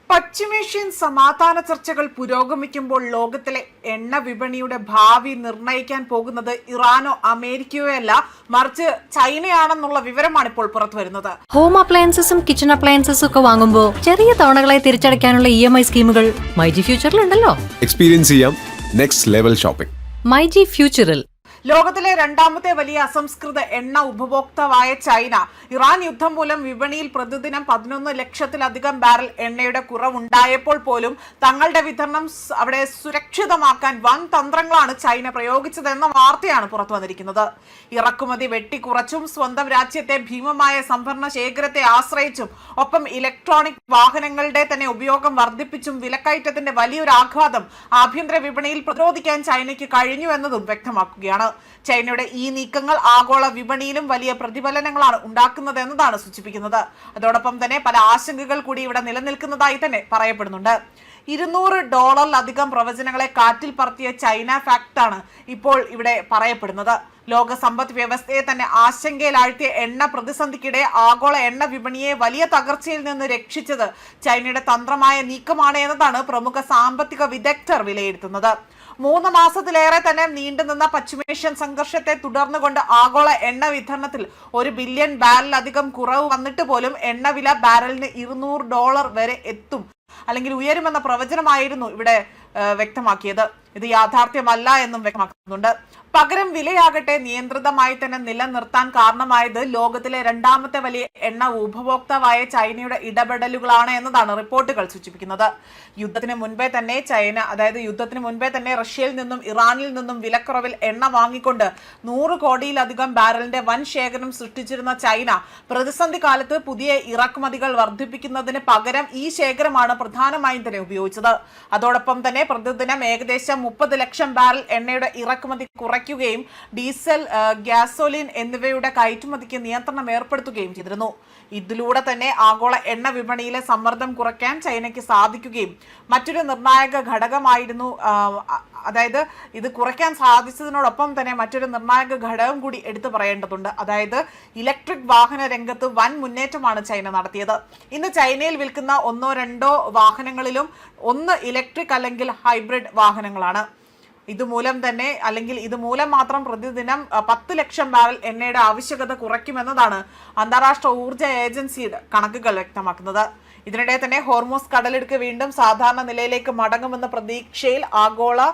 പശ്ചിമേഷ്യൻ സമാധാന ചർച്ചകൾ പുരോഗമിക്കുമ്പോൾ ലോകത്തിലെ എണ്ണ വിപണിയുടെ ഭാവി നിർണ്ണയിക്കാൻ പോകുന്നത് ഇറാനോ അമേരിക്കയോ അല്ല, മറിച്ച് ചൈനയാണെന്നുള്ള വിവരമാണ് ഇപ്പോൾ പുറത്തുവരുന്നത്. ഹോം അപ്ലയൻസസും കിച്ചൺ അപ്ലയൻസസും ഒക്കെ വാങ്ങുമ്പോൾ ചെറിയ തവണകളായി തിരിച്ചടയ്ക്കാനുള്ള EMI സ്കീമുകൾ മൈജി ഫ്യൂച്ചറിൽ ഉണ്ടല്ലോ. എക്സ്പീരിയൻസ് ചെയ്യാം നെക്സ്റ്റ് ലെവൽ ഷോപ്പിംഗ് മൈജി ഫ്യൂച്ചറിൽ. ലോകത്തിലെ രണ്ടാമത്തെ വലിയ അസംസ്കൃത എണ്ണ ഉപഭോക്താവായ ചൈന ഇറാൻ യുദ്ധം മൂലം വിപണിയിൽ പ്രതിദിനം 11 ലക്ഷത്തിലധികം ബാരൽ എണ്ണയുടെ കുറവുണ്ടായപ്പോൾ പോലും തങ്ങളുടെ വിതരണം അവിടെ സുരക്ഷിതമാക്കാൻ വൻ തന്ത്രങ്ങളാണ് ചൈന പ്രയോഗിച്ചതെന്ന വാർത്തയാണ് പുറത്തു വന്നിരിക്കുന്നത്. ഇറക്കുമതി വെട്ടിക്കുറച്ചും സ്വന്തം രാജ്യത്തെ ഭീമമായ സംഭരണ ശേഖരത്തെ ആശ്രയിച്ചും ഒപ്പം ഇലക്ട്രോണിക് വാഹനങ്ങളുടെ തന്നെ ഉപയോഗം വർദ്ധിപ്പിച്ചും വിലക്കയറ്റത്തിന്റെ വലിയൊരു ആഘാതം ആഭ്യന്തര വിപണിയിൽ പ്രതിരോധിക്കാൻ ചൈനയ്ക്ക് കഴിഞ്ഞു എന്നതും വ്യക്തമാക്കുകയാണ്. ചൈനയുടെ ഈ നീക്കങ്ങൾ ആഗോള വിപണിയിലും വലിയ പ്രതിഫലനങ്ങളാണ് ഉണ്ടാക്കുന്നത് എന്നതാണ് സൂചിപ്പിക്കുന്നത്. അതോടൊപ്പം തന്നെ പല ആശങ്കകൾ കൂടി ഇവിടെ നിലനിൽക്കുന്നതായി തന്നെ പറയപ്പെടുന്നുണ്ട്. $200 പ്രവചനങ്ങളെ കാറ്റിൽ പറത്തിയ ചൈന ഫാക്ടാണ് ഇപ്പോൾ ഇവിടെ പറയപ്പെടുന്നത്. ലോക സമ്പദ് വ്യവസ്ഥയെ തന്നെ ആശങ്കയിലാഴ്ത്തിയ എണ്ണ പ്രതിസന്ധിക്കിടെ ആഗോള എണ്ണ വിപണിയെ വലിയ തകർച്ചയിൽ നിന്ന് രക്ഷിച്ചത് ചൈനയുടെ തന്ത്രമായ നീക്കമാണ് എന്നതാണ് പ്രമുഖ സാമ്പത്തിക വിദഗ്ധർ വിലയിരുത്തുന്നത്. 3 മാസത്തിലേറെ തന്നെ നീണ്ടുനിന്ന പശ്ചിമേഷ്യൻ സംഘർഷത്തെ തുടർന്നുകൊണ്ട് ആഗോള എണ്ണ വിതരണത്തിൽ 1 ബില്യൺ ബാരലധികം കുറവ് വന്നിട്ട് പോലും എണ്ണവില ബാരലിന് $200 വരെ എത്തും അല്ലെങ്കിൽ ഉയരുമെന്ന പ്രവചനമായിരുന്നു ഇവിടെ വ്യക്തമാക്കിയത്. ഇത് യാഥാർത്ഥ്യമല്ല എന്നും വ്യക്തമാക്കുന്നുണ്ട്. പകരം വിലയാകട്ടെ നിയന്ത്രിതമായി തന്നെ നിലനിർത്താൻ കാരണമായത് ലോകത്തിലെ രണ്ടാമത്തെ വലിയ എണ്ണ ഉപഭോക്താവായ ചൈനയുടെ ഇടപെടലുകളാണ് എന്നതാണ് റിപ്പോർട്ടുകൾ സൂചിപ്പിക്കുന്നത്. യുദ്ധത്തിന് മുൻപേ തന്നെ റഷ്യയിൽ നിന്നും ഇറാനിൽ നിന്നും വിലക്കുറവിൽ എണ്ണ വാങ്ങിക്കൊണ്ട് 100 കോടിയിലധികം ബാരലിന്റെ വൻ ശേഖരം സൃഷ്ടിച്ചിരുന്ന ചൈന പ്രതിസന്ധി കാലത്ത് പുതിയ ഇറക്കുമതികൾ വർദ്ധിപ്പിക്കുന്നതിന് പകരം ഈ ശേഖരമാണ് പ്രധാനമായും തന്നെ ഉപയോഗിച്ചത്. അതോടൊപ്പം തന്നെ പ്രതിദിനം ഏകദേശം 30 ലക്ഷം ബാരൽ എണ്ണയുടെ ഇറക്കുമതി കുറയ്ക്കുകയും ഡീസൽ, ഗ്യാസോലിൻ എന്നിവയുടെ കയറ്റുമതിക്ക് നിയന്ത്രണം ഏർപ്പെടുത്തുകയും ചെയ്തിരുന്നു. ഇതിലൂടെ തന്നെ ആഗോള എണ്ണ വിപണിയിലെ സമ്മർദ്ദം കുറയ്ക്കാൻ ചൈനയ്ക്ക് സാധിക്കുകയും മറ്റൊരു നിർണായക ഘടകമായിരുന്നു, അതായത് ഇത് കുറയ്ക്കാൻ സാധിച്ചതിനോടൊപ്പം തന്നെ മറ്റൊരു നിർണായക ഘടകം കൂടി എടുത്തു പറയേണ്ടതുണ്ട്. അതായത് ഇലക്ട്രിക് വാഹന രംഗത്ത് വൻ മുന്നേറ്റമാണ് ചൈന നടത്തിയത്. ഇന്ന് ചൈനയിൽ വിൽക്കുന്ന 1-2 വാഹനങ്ങളിലും ഒന്ന് ഇലക്ട്രിക് അല്ലെങ്കിൽ ഹൈബ്രിഡ് വാഹനങ്ങളാണ്. ഇതുമൂലം മാത്രം പ്രതിദിനം 10 ലക്ഷം ബാരൽ എണ്ണയുടെ ആവശ്യകത കുറയ്ക്കുമെന്നതാണ് അന്താരാഷ്ട്ര ഊർജ്ജ ഏജൻസിയുടെ കണക്കുകൾ വ്യക്തമാക്കുന്നത്. ഇതിനിടെ തന്നെ ഹോർമൂസ് കടലിടുക്ക് വീണ്ടും സാധാരണ നിലയിലേക്ക് മടങ്ങുമെന്ന പ്രതീക്ഷയിൽ ആഗോള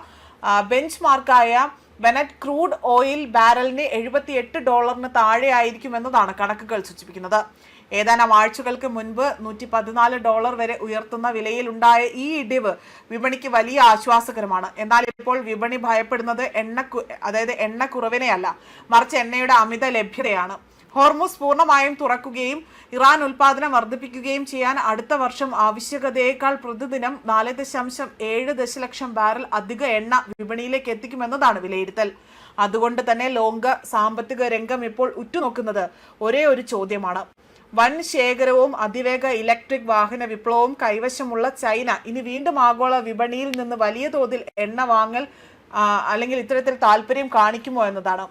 ബെഞ്ച് മാർക്കായ വെനറ്റ് ക്രൂഡ് ഓയിൽ ബാരലിന് $78 താഴെയായിരിക്കുമെന്നതാണ് കണക്കുകൾ സൂചിപ്പിക്കുന്നത്. ഏതാനും ആഴ്ചകൾക്ക് മുൻപ് $114 വരെ ഉയർത്തുന്ന വിലയിലുണ്ടായ ഈ ഇടിവ് വിപണിക്ക് വലിയ ആശ്വാസകരമാണ്. എന്നാൽ ഇപ്പോൾ വിപണി ഭയപ്പെടുന്നത് എണ്ണക്കുറവിനെയല്ല, മറിച്ച് എണ്ണയുടെ അമിത ലഭ്യതയാണ്. ഹോർമൂസ് പൂർണ്ണമായും തുറക്കുകയും ഇറാൻ ഉൽപാദനം വർദ്ധിപ്പിക്കുകയും ചെയ്യാൻ അടുത്ത വർഷം ആവശ്യകതയേക്കാൾ പ്രതിദിനം 4.7 ദശലക്ഷം ബാരൽ അധിക എണ്ണ വിപണിയിലേക്ക് എത്തിക്കുമെന്നതാണ് വിലയിരുത്തൽ. അതുകൊണ്ട് തന്നെ ലോക സാമ്പത്തിക രംഗം ഇപ്പോൾ ഉറ്റുനോക്കുന്നത് ഒരേ ഒരു ചോദ്യമാണ്. വൻ ശേഖരവും അതിവേഗ ഇലക്ട്രിക് വാഹന വിപ്ലവവും കൈവശമുള്ള ചൈന ഇനി വീണ്ടും ആഗോള വിപണിയിൽ നിന്ന് വലിയ തോതിൽ എണ്ണ വാങ്ങൽ അല്ലെങ്കിൽ ഇത്തരത്തിൽ താല്പര്യം കാണിക്കുമോ എന്നതാണ്.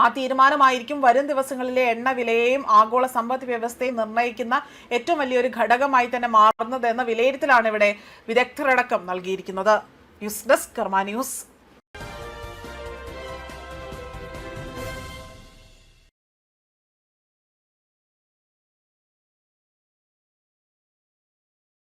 ആ തീരുമാനമായിരിക്കും വരും ദിവസങ്ങളിലെ എണ്ണ വിലയെയും ആഗോള സമ്പദ് വ്യവസ്ഥയും നിർണ്ണയിക്കുന്ന ഏറ്റവും വലിയൊരു ഘടകമായി തന്നെ മാറുന്നത് എന്ന വിലയിരുത്തലാണ് ഇവിടെ വിദഗ്ധരടക്കം നൽകിയിരിക്കുന്നത്. ന്യൂസ് ഡെസ്ക് കർമ്മ ന്യൂസ്.